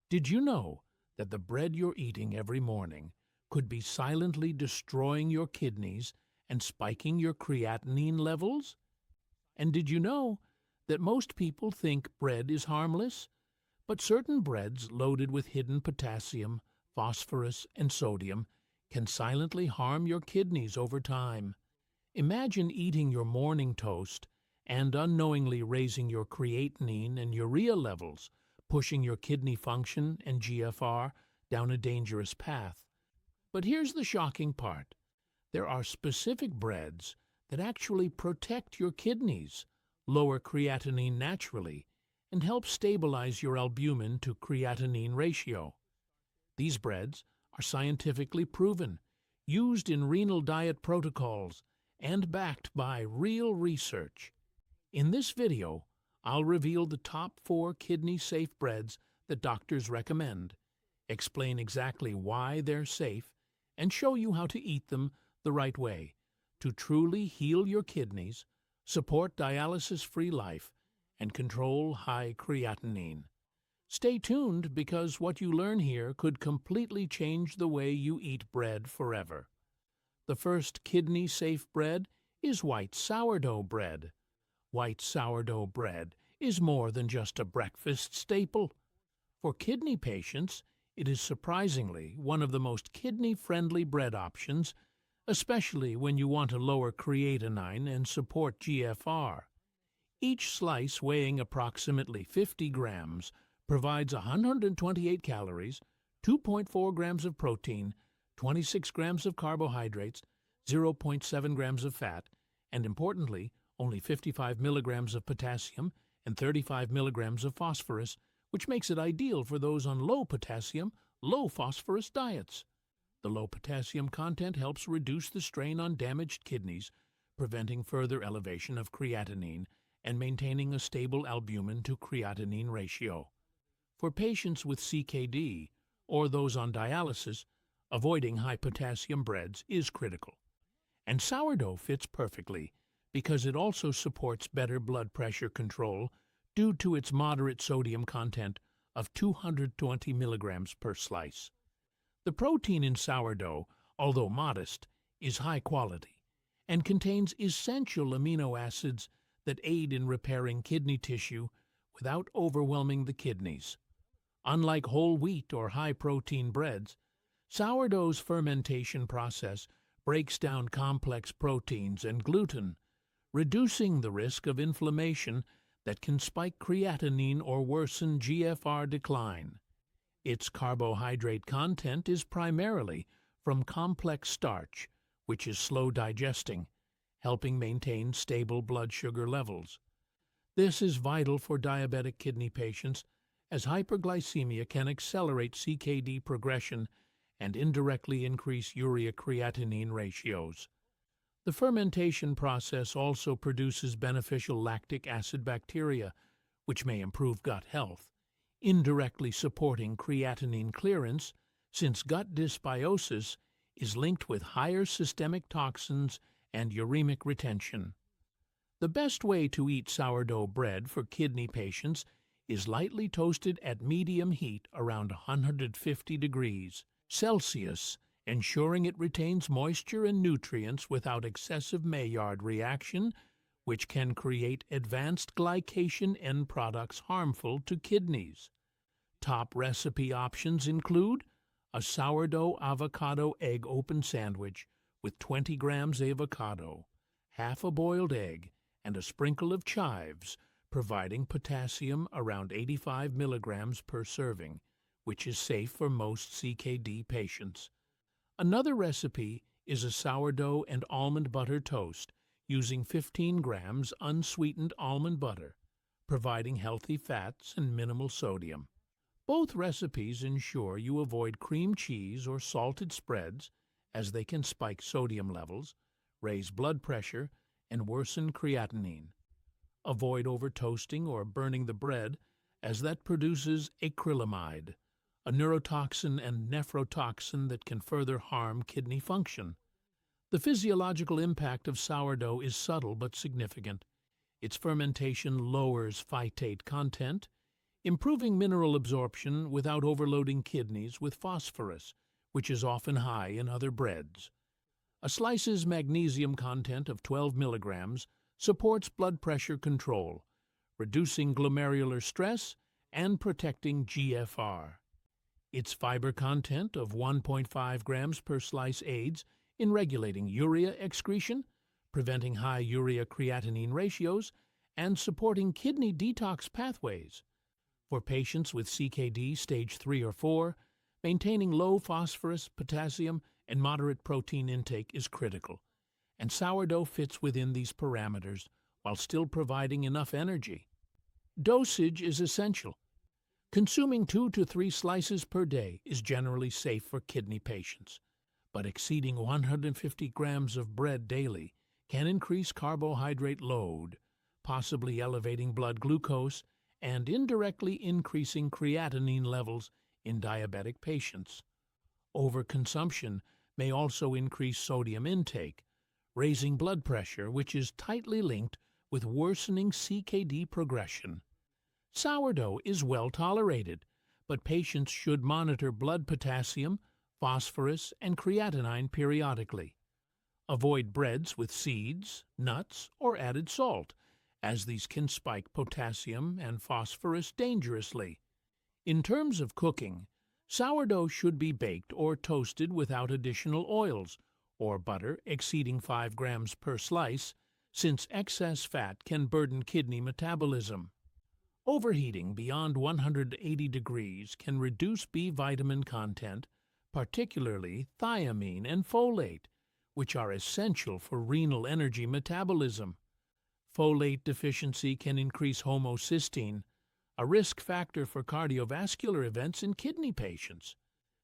Did you know that the bread you're eating every morning could be silently destroying your kidneys and spiking your creatinine levels? And did you know that most people think bread is harmless? But certain breads loaded with hidden potassium, phosphorus, and sodium can silently harm your kidneys over time. Imagine eating your morning toast and unknowingly raising your creatinine and urea levels, pushing your kidney function and GFR down a dangerous path. But here's the shocking part. There are specific breads that actually protect your kidneys, lower creatinine naturally, and help stabilize your albumin to creatinine ratio. These breads are scientifically proven, used in renal diet protocols, and backed by real research. In this video, I'll reveal the top 4 kidney-safe breads that doctors recommend, explain exactly why they're safe, and show you how to eat them the right way to truly heal your kidneys, support dialysis-free life, and control high creatinine. Stay tuned because what you learn here could completely change the way you eat bread forever. The first kidney-safe bread is white sourdough bread. White sourdough bread is more than just a breakfast staple. For kidney patients, it is surprisingly one of the most kidney-friendly bread options, especially when you want to lower creatinine and support GFR. Each slice weighing approximately 50 grams provides 128 calories, 2.4 grams of protein, 26 grams of carbohydrates, 0.7 grams of fat, and importantly, only 55 milligrams of potassium and 35 milligrams of phosphorus, which makes it ideal for those on low potassium, low phosphorus diets. The low potassium content helps reduce the strain on damaged kidneys, preventing further elevation of creatinine and maintaining a stable albumin to creatinine ratio. For patients with CKD or those on dialysis, avoiding high potassium breads is critical. And sourdough fits perfectly because it also supports better blood pressure control due to its moderate sodium content of 220 milligrams per slice. The protein in sourdough, although modest, is high quality and contains essential amino acids that aid in repairing kidney tissue without overwhelming the kidneys. Unlike whole wheat or high-protein breads, sourdough's fermentation process breaks down complex proteins and gluten, reducing the risk of inflammation that can spike creatinine or worsen GFR decline. Its carbohydrate content is primarily from complex starch, which is slow digesting, helping maintain stable blood sugar levels. This is vital for diabetic kidney patients, as hyperglycemia can accelerate CKD progression and indirectly increase urea-creatinine ratios. The fermentation process also produces beneficial lactic acid bacteria, which may improve gut health, indirectly supporting creatinine clearance, since gut dysbiosis is linked with higher systemic toxins and uremic retention. The best way to eat sourdough bread for kidney patients is lightly toasted at medium heat around 150 degrees Celsius, ensuring it retains moisture and nutrients without excessive Maillard reaction, which can create advanced glycation end products harmful to kidneys. Top recipe options include a sourdough avocado egg open sandwich with 20 grams avocado, half a boiled egg, and a sprinkle of chives, providing potassium around 85 milligrams per serving, which is safe for most CKD patients. Another recipe is a sourdough and almond butter toast using 15 grams unsweetened almond butter, providing healthy fats and minimal sodium. Both recipes ensure you avoid cream cheese or salted spreads, as they can spike sodium levels, raise blood pressure, and worsen creatinine. Avoid over-toasting or burning the bread, as that produces acrylamide, a neurotoxin and nephrotoxin that can further harm kidney function. The physiological impact of sourdough is subtle but significant. Its fermentation lowers phytate content, improving mineral absorption without overloading kidneys with phosphorus, which is often high in other breads. A slice's magnesium content of 12 milligrams supports blood pressure control, reducing glomerular stress and protecting GFR. Its fiber content of 1.5 grams per slice aids in regulating urea excretion, preventing high urea-creatinine ratios, and supporting kidney detox pathways. For patients with CKD stage 3 or 4, maintaining low phosphorus, potassium, and moderate protein intake is critical, and sourdough fits within these parameters while still providing enough energy. Dosage is essential. Consuming 2 to 3 slices per day is generally safe for kidney patients, but exceeding 150 grams of bread daily can increase carbohydrate load, possibly elevating blood glucose and indirectly increasing creatinine levels in diabetic patients. Overconsumption may also increase sodium intake, raising blood pressure, which is tightly linked with worsening CKD progression. Sourdough is well tolerated, but patients should monitor blood potassium, phosphorus, and creatinine periodically. Avoid breads with seeds, nuts, or added salt, as these can spike potassium and phosphorus dangerously. In terms of cooking, sourdough should be baked or toasted without additional oils or butter exceeding 5 grams per slice, since excess fat can burden kidney metabolism. Overheating beyond 180 degrees can reduce B vitamin content, particularly thiamine and folate, which are essential for renal energy metabolism. Folate deficiency can increase homocysteine, a risk factor for cardiovascular events in kidney patients.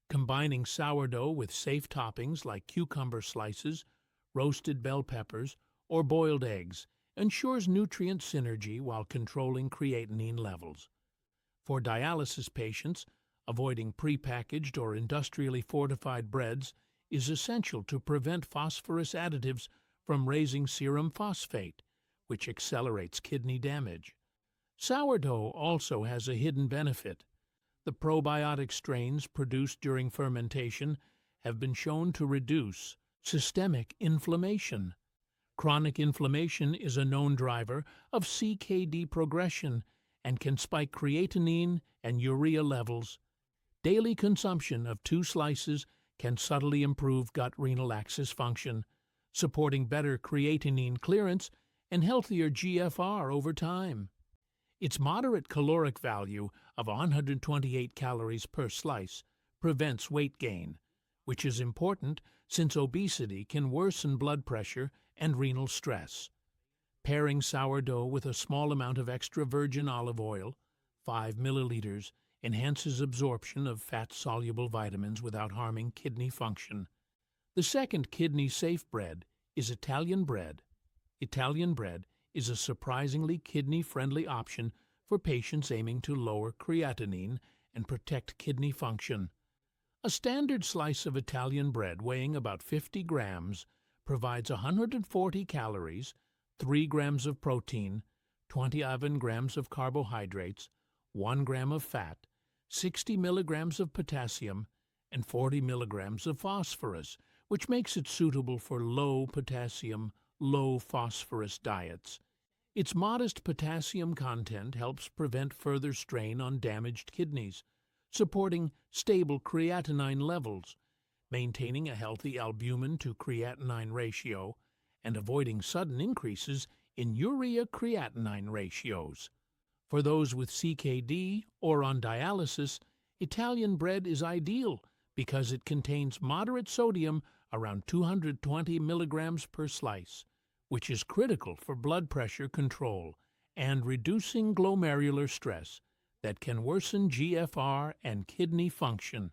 Combining sourdough with safe toppings like cucumber slices, roasted bell peppers, or boiled eggs ensures nutrient synergy while controlling creatinine levels. For dialysis patients, avoiding prepackaged or industrially fortified breads is essential to prevent phosphorus additives from raising serum phosphate, which accelerates kidney damage. Sourdough also has a hidden benefit. The probiotic strains produced during fermentation have been shown to reduce systemic inflammation. Chronic inflammation is a known driver of CKD progression and can spike creatinine and urea levels. Daily consumption of 2 slices can subtly improve gut-renal axis function, supporting better creatinine clearance and healthier GFR over time. Its moderate caloric value of 128 calories per slice prevents weight gain, which is important since obesity can worsen blood pressure and renal stress. Pairing sourdough with a small amount of extra virgin olive oil, 5 milliliters, enhances absorption of fat-soluble vitamins without harming kidney function. The second kidney-safe bread is Italian bread. Italian bread is a surprisingly kidney-friendly option for patients aiming to lower creatinine and protect kidney function. A standard slice of Italian bread weighing about 50 grams provides 140 calories, 3 grams of protein, 27 grams of carbohydrates, 1 gram of fat, 60 milligrams of potassium, and 40 milligrams of phosphorus, which makes it suitable for low potassium, low phosphorus diets. Its modest potassium content helps prevent further strain on damaged kidneys, supporting stable creatinine levels, maintaining a healthy albumin to creatinine ratio, and avoiding sudden increases in urea-creatinine ratios. For those with CKD or on dialysis, Italian bread is ideal because it contains moderate sodium around 220 milligrams per slice, which is critical for blood pressure control and reducing glomerular stress that can worsen GFR and kidney function.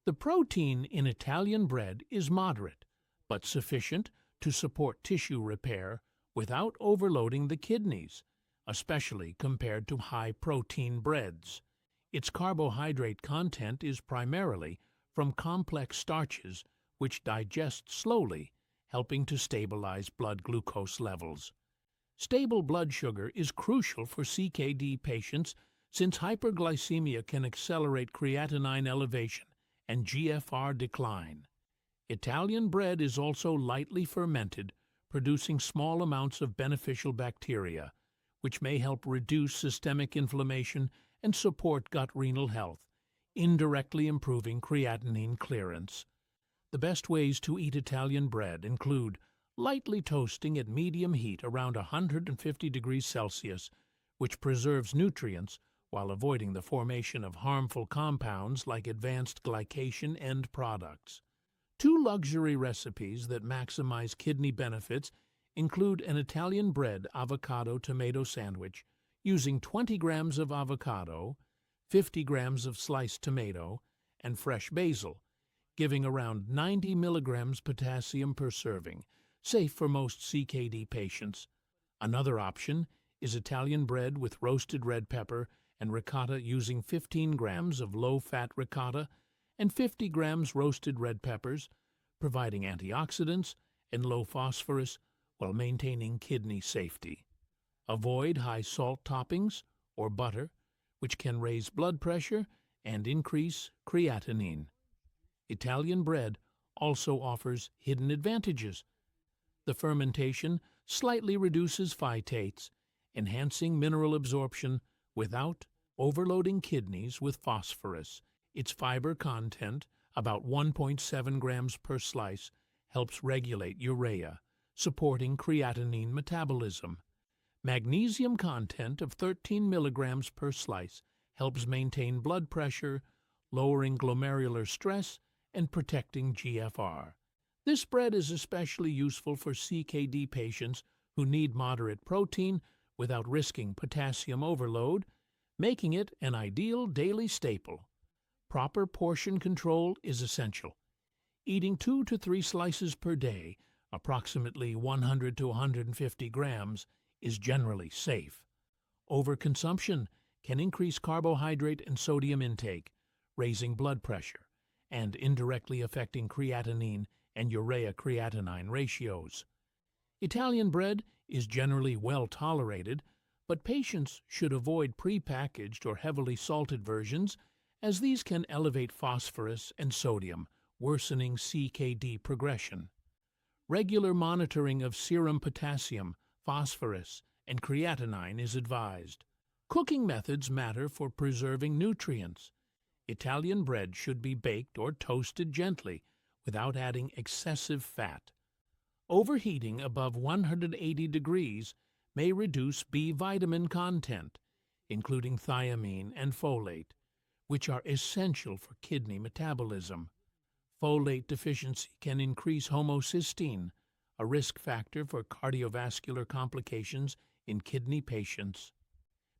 The protein in Italian bread is moderate, but sufficient to support tissue repair without overloading the kidneys, especially compared to high-protein breads. Its carbohydrate content is primarily from complex starches, which digest slowly, helping to stabilize blood glucose levels. Stable blood sugar is crucial for CKD patients since hyperglycemia can accelerate creatinine elevation and GFR decline. Italian bread is also lightly fermented, producing small amounts of beneficial bacteria, which may help reduce systemic inflammation and support gut renal health, indirectly improving creatinine clearance. The best ways to eat Italian bread include lightly toasting at medium heat around 150 degrees Celsius, which preserves nutrients while avoiding the formation of harmful compounds like advanced glycation end products. Two luxury recipes that maximize kidney benefits include an Italian bread avocado tomato sandwich using 20 grams of avocado, 50 grams of sliced tomato, and fresh basil, giving around 90 milligrams potassium per serving, safe for most CKD patients. Another option is Italian bread with roasted red pepper and ricotta using 15 grams of low-fat ricotta and 50 grams roasted red peppers, providing antioxidants and low phosphorus while maintaining kidney safety. Avoid high-salt toppings or butter, which can raise blood pressure and increase creatinine. Italian bread also offers hidden advantages. The fermentation slightly reduces phytates, enhancing mineral absorption without overloading kidneys with phosphorus. Its fiber content, about 1.7 grams per slice, helps regulate urea, supporting creatinine metabolism. Magnesium content of 13 milligrams per slice helps maintain blood pressure, lowering glomerular stress and protecting GFR. This bread is especially useful for CKD patients who need moderate protein without risking potassium overload, making it an ideal daily staple. Proper portion control is essential. Eating 2 to 3 slices per day, approximately 100 to 150 grams, is generally safe. Overconsumption can increase carbohydrate and sodium intake, raising blood pressure, and indirectly affecting creatinine and urea-creatinine ratios. Italian bread is generally well tolerated, but patients should avoid prepackaged or heavily salted versions, as these can elevate phosphorus and sodium, worsening CKD progression. Regular monitoring of serum potassium, phosphorus, and creatinine is advised. Cooking methods matter for preserving nutrients. Italian bread should be baked or toasted gently without adding excessive fat. Overheating above 180 degrees may reduce B vitamin content, including thiamine and folate, which are essential for kidney metabolism. Folate deficiency can increase homocysteine, a risk factor for cardiovascular complications in kidney patients.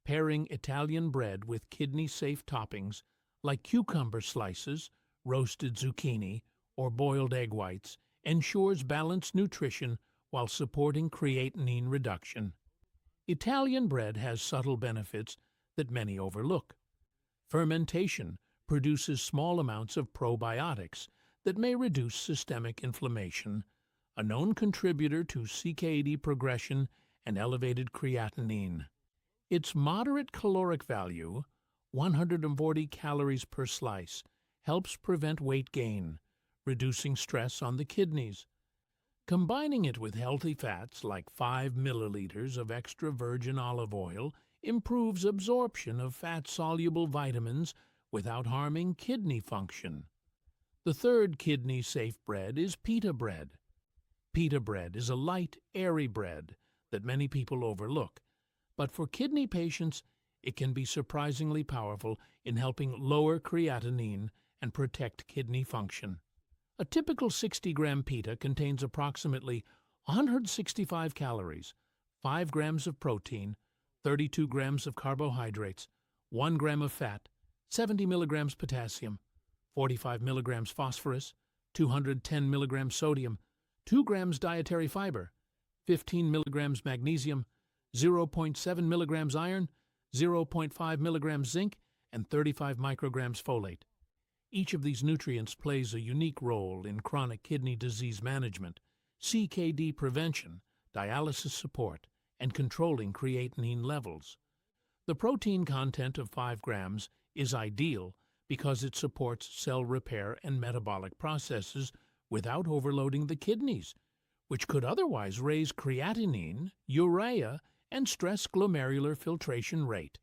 Pairing Italian bread with kidney-safe toppings like cucumber slices, roasted zucchini, or boiled egg whites ensures balanced nutrition while supporting creatinine reduction. Italian bread has subtle benefits that many overlook. Fermentation produces small amounts of probiotics that may reduce systemic inflammation, a known contributor to CKD progression and elevated creatinine. Its moderate caloric value, 140 calories per slice, helps prevent weight gain, reducing stress on the kidneys. Combining it with healthy fats like 5 milliliters of extra virgin olive oil improves absorption of fat-soluble vitamins without harming kidney function. The third kidney-safe bread is pita bread. Pita bread is a light, airy bread that many people overlook, but for kidney patients, it can be surprisingly powerful in helping lower creatinine and protect kidney function. A typical 60-gram pita contains approximately 165 calories, 5 grams of protein, 32 grams of carbohydrates, 1 gram of fat, 70 milligrams potassium, 45 milligrams phosphorus, 210 milligrams sodium, 2 grams dietary fiber, 15 milligrams magnesium, 0.7 milligrams iron, 0.5 milligrams zinc, and 35 micrograms folate. Each of these nutrients plays a unique role in chronic kidney disease management, CKD prevention, dialysis support, and controlling creatinine levels. The protein content of 5 grams is ideal because it supports cell repair and metabolic processes without overloading the kidneys, which could otherwise raise creatinine, urea, and stress glomerular filtration rate.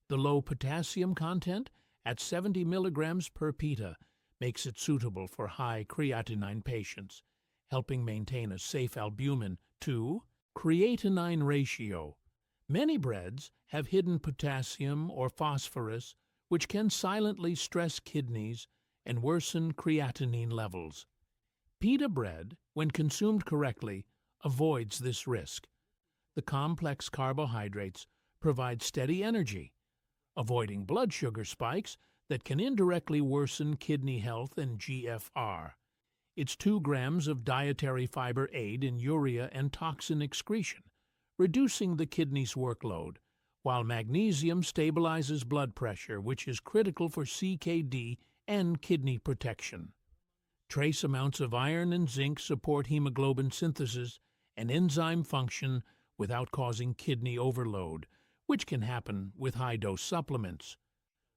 The low potassium content at 70 milligrams per pita makes it suitable for high creatinine patients, helping maintain a safe albumin to creatinine ratio. Many breads have hidden potassium or phosphorus, which can silently stress kidneys and worsen creatinine levels. Pita bread, when consumed correctly, avoids this risk. The complex carbohydrates provide steady energy, avoiding blood sugar spikes that can indirectly worsen kidney health and GFR. Its 2 grams of dietary fiber aid in urea and toxin excretion, reducing the kidney's workload, while magnesium stabilizes blood pressure, which is critical for CKD and kidney protection. Trace amounts of iron and zinc support hemoglobin synthesis and enzyme function without causing kidney overload, which can happen with high-dose supplements.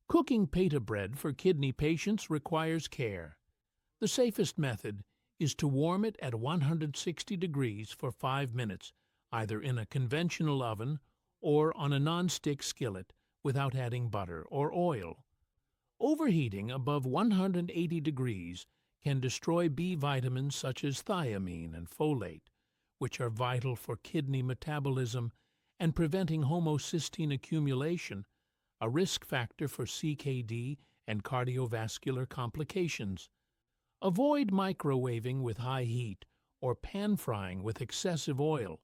Cooking pita bread for kidney patients requires care. The safest method is to warm it at 160 degrees for 5 minutes, either in a conventional oven or on a non-stick skillet without adding butter or oil. Overheating above 180 degrees can destroy B vitamins such as thiamine and folate, which are vital for kidney metabolism and preventing homocysteine accumulation, a risk factor for CKD and cardiovascular complications. Avoid microwaving with high heat or pan-frying with excessive oil,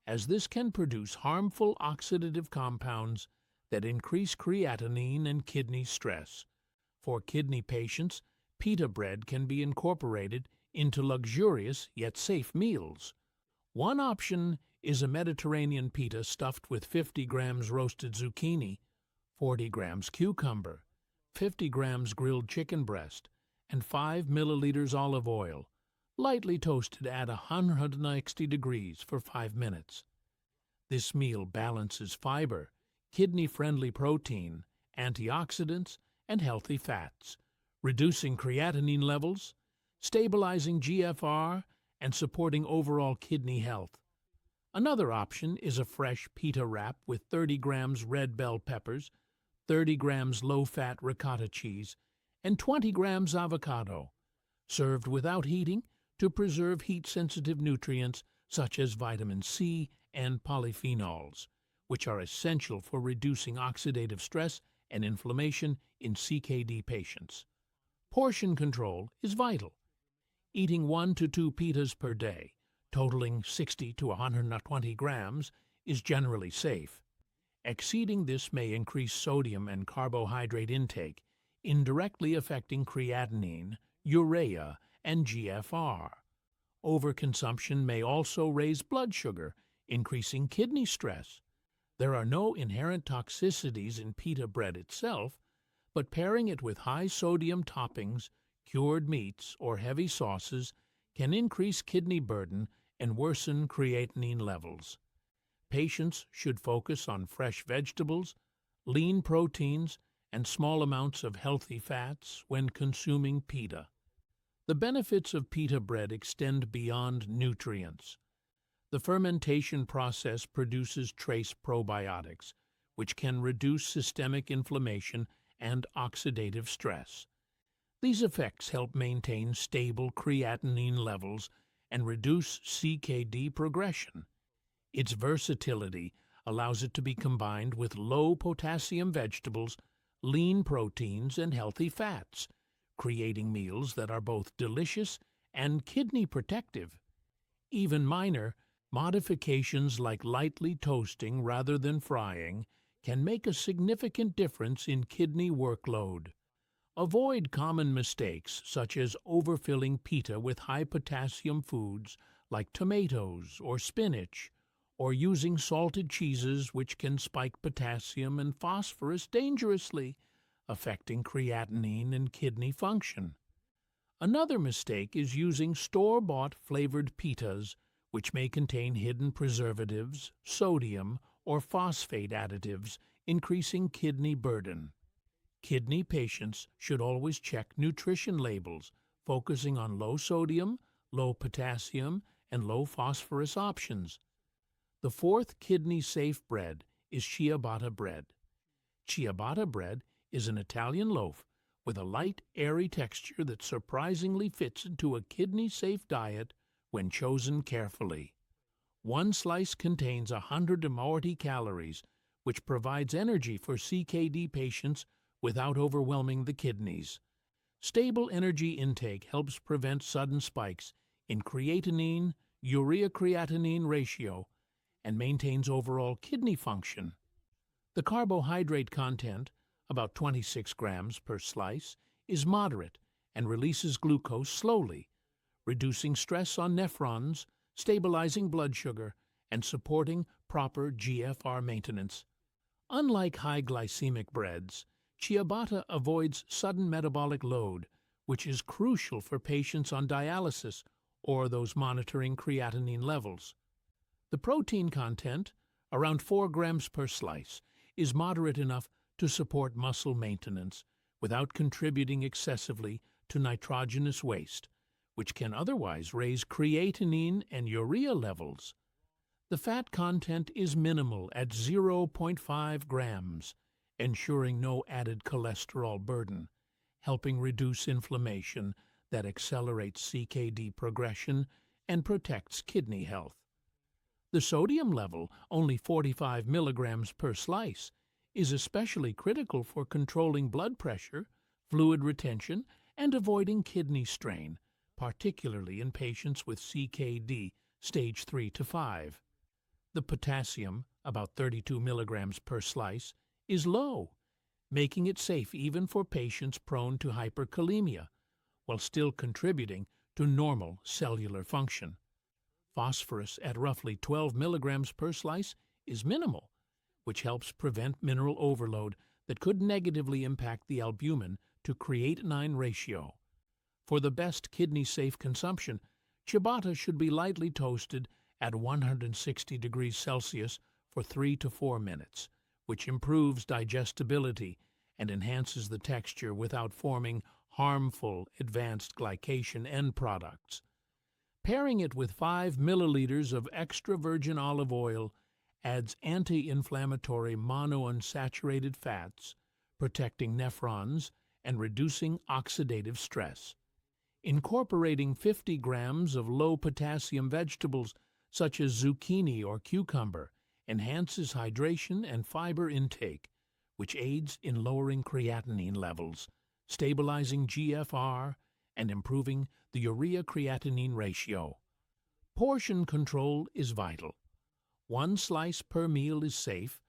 as this can produce harmful oxidative compounds that increase creatinine and kidney stress. For kidney patients, pita bread can be incorporated into luxurious yet safe meals. One option is a Mediterranean pita stuffed with 50 grams roasted zucchini, 40 grams cucumber, 50 grams grilled chicken breast, and 5 milliliters olive oil, lightly toasted at 160 degrees for 5 minutes. This meal balances fiber, kidney-friendly protein, antioxidants, and healthy fats, reducing creatinine levels, stabilizing GFR, and supporting overall kidney health. Another option is a fresh pita wrap with 30 grams red bell peppers, 30 grams low-fat ricotta cheese, and 20 grams avocado, served without heating to preserve heat-sensitive nutrients such as vitamin C and polyphenols, which are essential for reducing oxidative stress and inflammation in CKD patients. Portion control is vital. Eating 1 to 2 pitas per day, totaling 60 to 120 grams, is generally safe. Exceeding this may increase sodium and carbohydrate intake, indirectly affecting creatinine, urea, and GFR. Overconsumption may also raise blood sugar, increasing kidney stress. There are no inherent toxicities in pita bread itself, but pairing it with high-sodium toppings, cured meats, or heavy sauces can increase kidney burden and worsen creatinine levels. Patients should focus on fresh vegetables, lean proteins, and small amounts of healthy fats when consuming pita. The benefits of pita bread extend beyond nutrients. The fermentation process produces trace probiotics, which can reduce systemic inflammation and oxidative stress. These effects help maintain stable creatinine levels and reduce CKD progression. Its versatility allows it to be combined with low-potassium vegetables, lean proteins, and healthy fats, creating meals that are both delicious and kidney protective. Even minor modifications like lightly toasting rather than frying can make a significant difference in kidney workload. Avoid common mistakes such as overfilling pita with high-potassium foods like tomatoes or spinach, or using salted cheeses which can spike potassium and phosphorus dangerously, affecting creatinine and kidney function. Another mistake is using store-bought flavored pitas, which may contain hidden preservatives, sodium, or phosphate additives increasing kidney burden. Kidney patients should always check nutrition labels, focusing on low sodium, low potassium, and low phosphorus options. The fourth kidney-safe bread is ciabatta bread. Ciabatta bread is an Italian loaf with a light, airy texture that surprisingly fits into a kidney-safe diet when chosen carefully. One slice contains 140 calories, which provides energy for CKD patients without overwhelming the kidneys. Stable energy intake helps prevent sudden spikes in creatinine, urea-creatinine ratio, and maintains overall kidney function. The carbohydrate content, about 26 grams per slice, is moderate and releases glucose slowly, reducing stress on nephrons, stabilizing blood sugar, and supporting proper GFR maintenance. Unlike high glycemic breads, ciabatta avoids sudden metabolic load, which is crucial for patients on dialysis or those monitoring creatinine levels. The protein content, around 4 grams per slice, is moderate enough to support muscle maintenance without contributing excessively to nitrogenous waste, which can otherwise raise creatinine and urea levels. The fat content is minimal at 0.5 grams, ensuring no added cholesterol burden, helping reduce inflammation that accelerates CKD progression and protects kidney health. The sodium level, only 45 milligrams per slice, is especially critical for controlling blood pressure, fluid retention, and avoiding kidney strain, particularly in patients with CKD stage 3 to 5. The potassium, about 32 milligrams per slice, is low, making it safe even for patients prone to hyperkalemia, while still contributing to normal cellular function. Phosphorus at roughly 12 milligrams per slice is minimal, which helps prevent mineral overload that could negatively impact the albumin to creatinine ratio. For the best kidney-safe consumption, ciabatta should be lightly toasted at 160 degrees Celsius for 3 to 4 minutes, which improves digestibility and enhances the texture without forming harmful advanced glycation end products. Pairing it with 5 milliliters of extra virgin olive oil adds anti-inflammatory monounsaturated fats, protecting nephrons and reducing oxidative stress. Incorporating 50 grams of low-potassium vegetables such as zucchini or cucumber enhances hydration and fiber intake, which aids in lowering creatinine levels, stabilizing GFR, and improving the urea-creatinine ratio. Portion control is vital. 1 slice per meal is safe,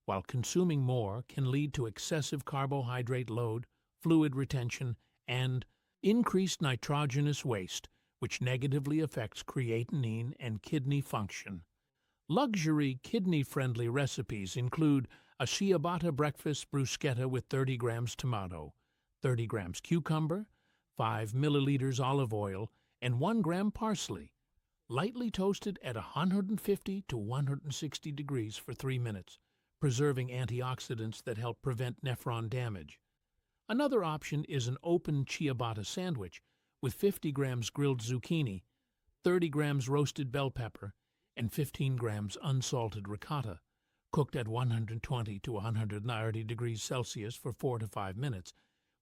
while consuming more can lead to excessive carbohydrate load, fluid retention, and increased nitrogenous waste, which negatively affects creatinine and kidney function. Luxury kidney-friendly recipes include a ciabatta breakfast bruschetta with 30 grams tomato, 30 grams cucumber, 5 milliliters olive oil, and 1 gram parsley, lightly toasted at 150 to 160 degrees for 3 minutes, preserving antioxidants that help prevent nephron damage. Another option is an open ciabatta sandwich with 50 grams grilled zucchini, 30 grams roasted bell pepper, and 15 grams unsalted ricotta, cooked at 120 to 130 degrees Celsius for 4 to 5 minutes,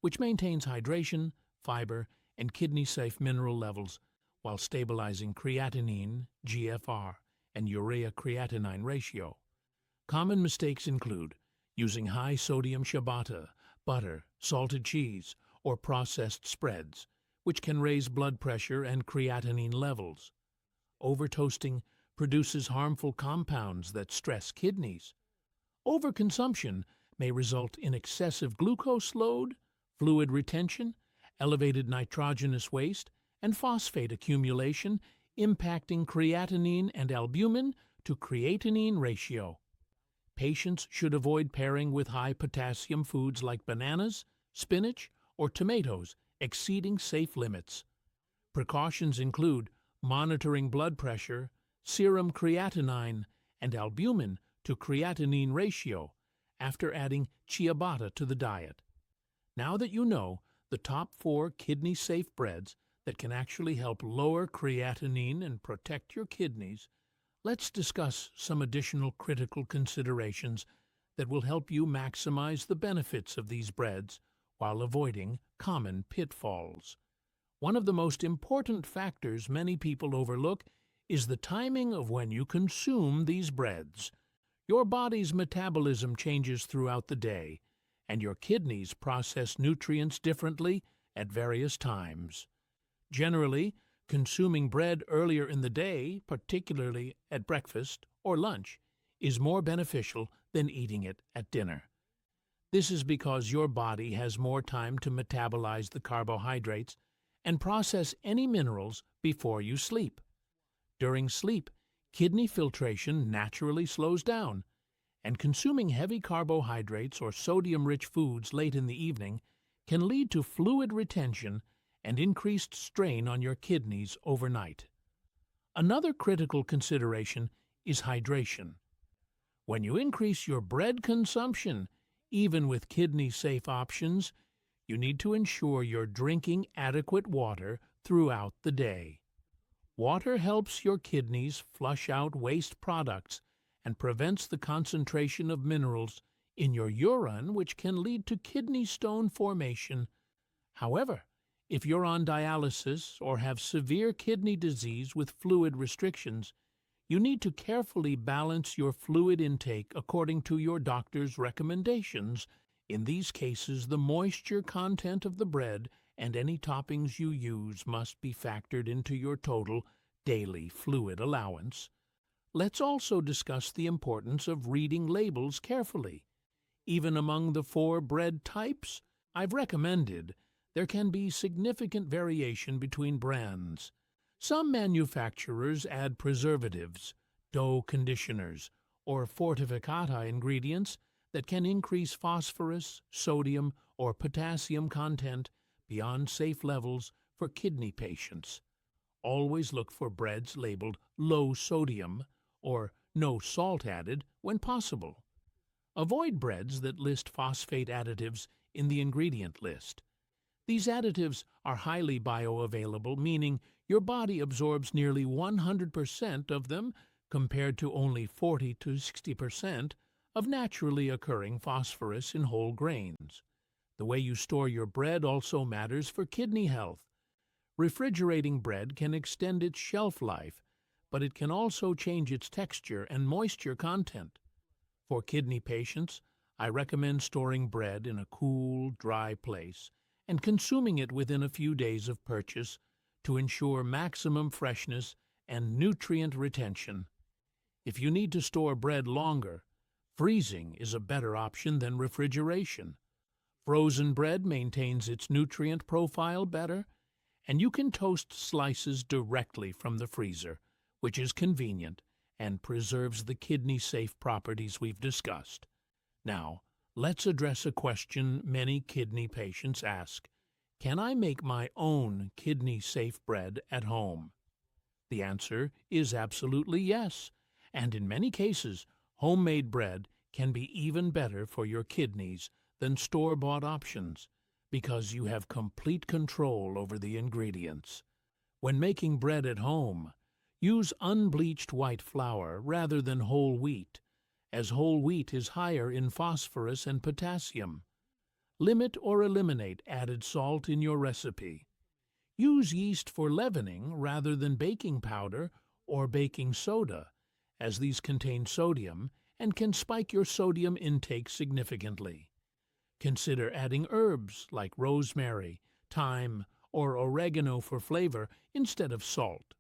which maintains hydration, fiber, and kidney-safe mineral levels while stabilizing creatinine, GFR, and urea-creatinine ratio. Common mistakes include using high-sodium ciabatta, butter, salted cheese, or processed spreads, which can raise blood pressure and creatinine levels. Overtoasting produces harmful compounds that stress kidneys. Overconsumption may result in excessive glucose load, fluid retention, elevated nitrogenous waste, and phosphate accumulation, impacting creatinine and albumin to creatinine ratio. Patients should avoid pairing with high-potassium foods like bananas, spinach, or tomatoes exceeding safe limits. Precautions include monitoring blood pressure, serum creatinine, and albumin to creatinine ratio, after adding ciabatta to the diet. Now that you know the top 4 kidney-safe breads that can actually help lower creatinine and protect your kidneys, let's discuss some additional critical considerations that will help you maximize the benefits of these breads while avoiding common pitfalls. One of the most important factors many people overlook is the timing of when you consume these breads. Your body's metabolism changes throughout the day, and your kidneys process nutrients differently at various times. Generally, consuming bread earlier in the day, particularly at breakfast or lunch, is more beneficial than eating it at dinner. This is because your body has more time to metabolize the carbohydrates and process any minerals before you sleep. During sleep, kidney filtration naturally slows down, and consuming heavy carbohydrates or sodium-rich foods late in the evening can lead to fluid retention and increased strain on your kidneys overnight. Another critical consideration is hydration. When you increase your bread consumption, even with kidney-safe options, you need to ensure you're drinking adequate water throughout the day. Water helps your kidneys flush out waste products and prevents the concentration of minerals in your urine, which can lead to kidney stone formation. However, if you're on dialysis or have severe kidney disease with fluid restrictions, you need to carefully balance your fluid intake according to your doctor's recommendations. In these cases, the moisture content of the bread and any toppings you use must be factored into your total daily fluid allowance. Let's also discuss the importance of reading labels carefully. Even among the 4 bread types I've recommended, there can be significant variation between brands. Some manufacturers add preservatives, dough conditioners, or fortificata ingredients that can increase phosphorus, sodium, or potassium content beyond safe levels for kidney patients. Always look for breads labeled low sodium or no salt added when possible. Avoid breads that list phosphate additives in the ingredient list. These additives are highly bioavailable, meaning your body absorbs nearly 100% of them compared to only 40 to 60% of naturally occurring phosphorus in whole grains. The way you store your bread also matters for kidney health. Refrigerating bread can extend its shelf life, but it can also change its texture and moisture content. For kidney patients, I recommend storing bread in a cool, dry place and consuming it within a few days of purchase to ensure maximum freshness and nutrient retention. If you need to store bread longer, freezing is a better option than refrigeration. Frozen bread maintains its nutrient profile better, and you can toast slices directly from the freezer, which is convenient and preserves the kidney-safe properties we've discussed. Now, let's address a question many kidney patients ask. Can I make my own kidney-safe bread at home? The answer is absolutely yes, and in many cases, homemade bread can be even better for your kidneys than store-bought options because you have complete control over the ingredients. When making bread at home, use unbleached white flour rather than whole wheat, as whole wheat is higher in phosphorus and potassium. Limit or eliminate added salt in your recipe. Use yeast for leavening rather than baking powder or baking soda, as these contain sodium and can spike your sodium intake significantly. Consider adding herbs like rosemary, thyme, or oregano for flavor instead of salt.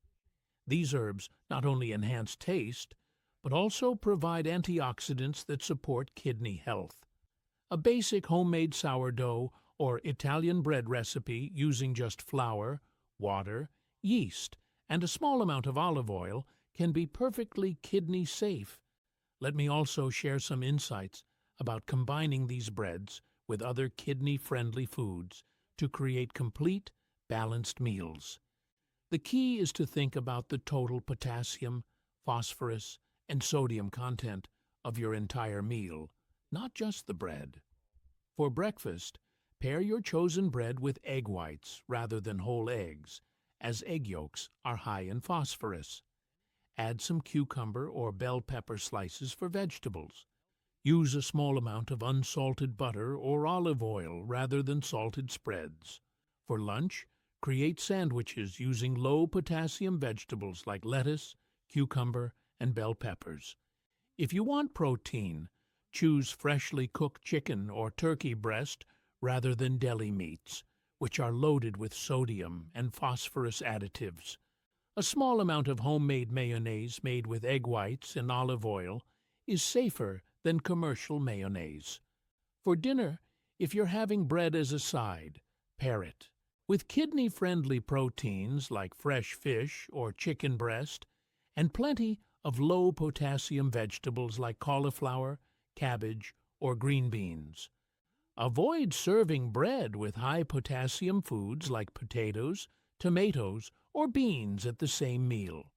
These herbs not only enhance taste, but also provide antioxidants that support kidney health. A basic homemade sourdough or Italian bread recipe using just flour, water, yeast, and a small amount of olive oil can be perfectly kidney safe. Let me also share some insights about combining these breads with other kidney-friendly foods to create complete, balanced meals. The key is to think about the total potassium, phosphorus, and sodium content of your entire meal, not just the bread. For breakfast, pair your chosen bread with egg whites rather than whole eggs, as egg yolks are high in phosphorus. Add some cucumber or bell pepper slices for vegetables. Use a small amount of unsalted butter or olive oil rather than salted spreads. For lunch, create sandwiches using low-potassium vegetables like lettuce, cucumber, and bell peppers. If you want protein, choose freshly cooked chicken or turkey breast rather than deli meats, which are loaded with sodium and phosphorus additives. A small amount of homemade mayonnaise made with egg whites and olive oil is safer than commercial mayonnaise. For dinner, if you're having bread as a side, pair it with kidney-friendly proteins like fresh fish or chicken breast, and plenty of low-potassium vegetables like cauliflower, cabbage, or green beans. Avoid serving bread with high-potassium foods like potatoes, tomatoes, or beans at the same meal.